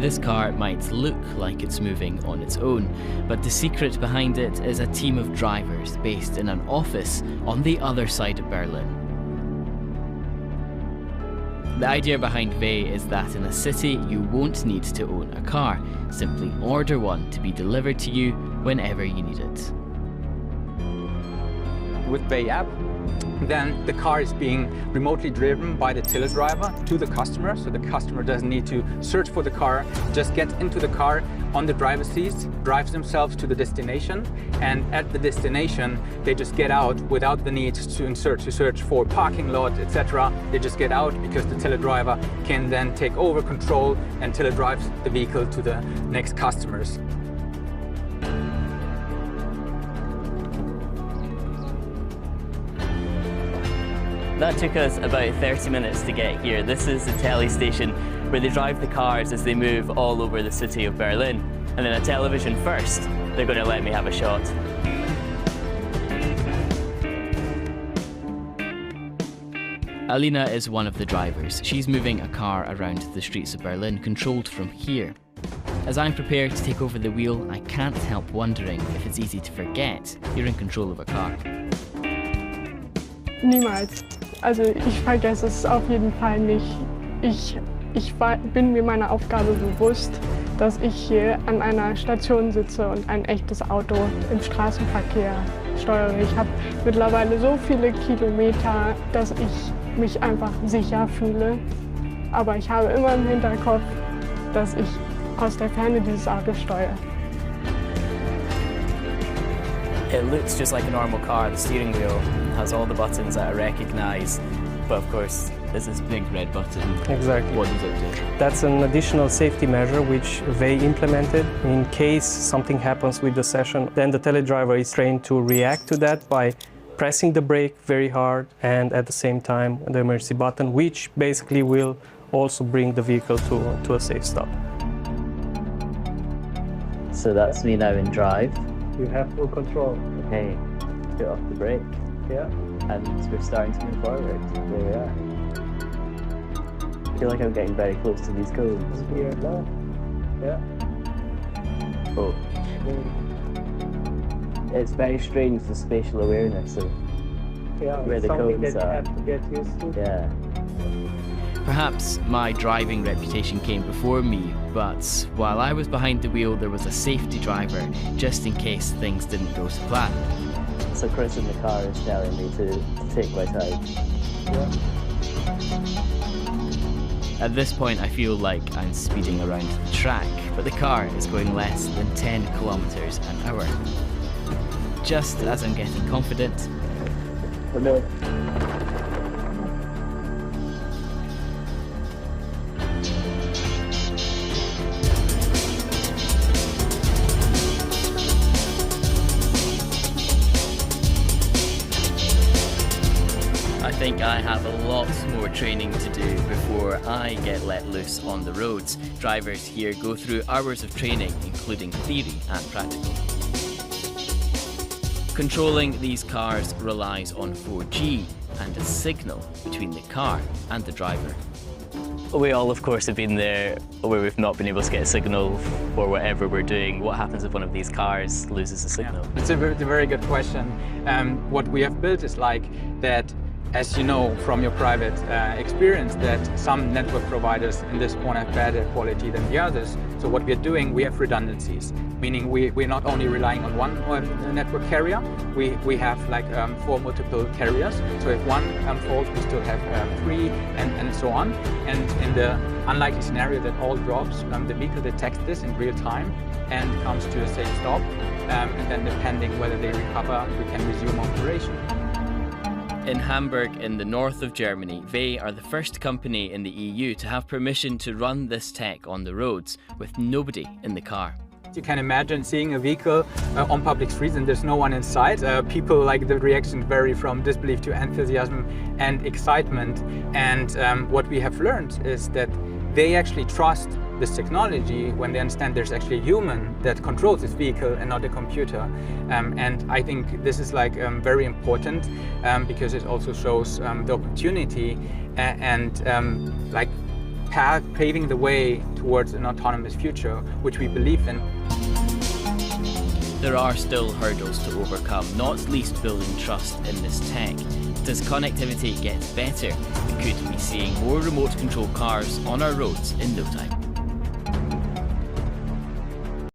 this car might look like it's moving on its own, but the secret behind it is a team of drivers based in an office on the other side of Berlin. The idea behind VoxWave is that in a city you won't need to own a car, simply order one to be delivered to you whenever you need it. With VoxWave app, then the car is being remotely driven by the teledriver to the customer, so the customer doesn't need to search for the car, just get into the car on the driver's seat, drives themselves to the destination, and at the destination they just get out without the need to search for parking lot, etc. They just get out because the teledriver can then take over control and teledrives the vehicle to the next customers. That took us about 30 minutes to get here. This is the tele station where they drive the cars as they move all over the city of Berlin. And then a television first, they're going to let me have a shot. Alina is one of the drivers. She's moving a car around the streets of Berlin, controlled from here. As I'm prepared to take over the wheel, I can't help wondering if it's easy to forget you're in control of a car. Niemals. Also ich vergesse es auf jeden Fall nicht. Ich bin mir meiner Aufgabe bewusst, dass ich hier an einer Station sitze und ein echtes Auto im Straßenverkehr steuere. Ich habe mittlerweile so viele Kilometer, dass ich mich einfach sicher fühle. Aber ich habe immer im Hinterkopf, dass ich aus der Ferne dieses Auto steuere. It looks just like a normal car. The steering wheel has all the buttons that I recognise, but of course there's this big red button. Exactly. What does it do? That's an additional safety measure which VoxWave implemented. In case something happens with the session, then the teledriver is trained to react to that by pressing the brake very hard and at the same time the emergency button, which basically will also bring the vehicle to a safe stop. So that's me now in drive. You have full control. Okay, put off the brake. Yeah. And we're starting to move forward. There we are. I feel like I'm getting very close to these cones. Here now. Yeah. Oh. It's very strange, the spatial awareness of where the cones are. Have to get used to. Yeah. Perhaps my driving reputation came before me, but while I was behind the wheel there was a safety driver, just in case things didn't go to plan. So Chris in the car is telling me to take my time. Yeah. At this point I feel like I'm speeding around the track, but the car is going less than 10 kilometers an hour. Just as I'm getting confident, I think I have a lot more training to do before I get let loose on the roads. Drivers here go through hours of training, including theory and practical. Controlling these cars relies on 4G and a signal between the car and the driver. We all, of course, have been there where we've not been able to get a signal for whatever we're doing. What happens if one of these cars loses a signal? Yeah. It's a very good question. What we have built is like that, as you know from your private experience, that some network providers in this one have better quality than the others. So what we're doing, we have redundancies, meaning we're not only relying on one network carrier, we have like 4 multiple carriers. So if one faults, we still have 3 and so on. And in the unlikely scenario that all drops, the vehicle detects this in real time and comes to a safe stop. And then depending whether they recover, we can resume operation. In Hamburg, in the north of Germany, VoxWave are the first company in the EU to have permission to run this tech on the roads with nobody in the car. You can imagine seeing a vehicle on public streets and there's no one inside. People, like, the reactions vary from disbelief to enthusiasm and excitement. And what we have learned is that they actually trust this technology when they understand there's actually a human that controls this vehicle and not a computer. And I think this is like very important because it also shows the opportunity and like paving the way towards an autonomous future, which we believe in. There are still hurdles to overcome, not least building trust in this tech. But as connectivity gets better, we could be seeing more remote control cars on our roads in no time.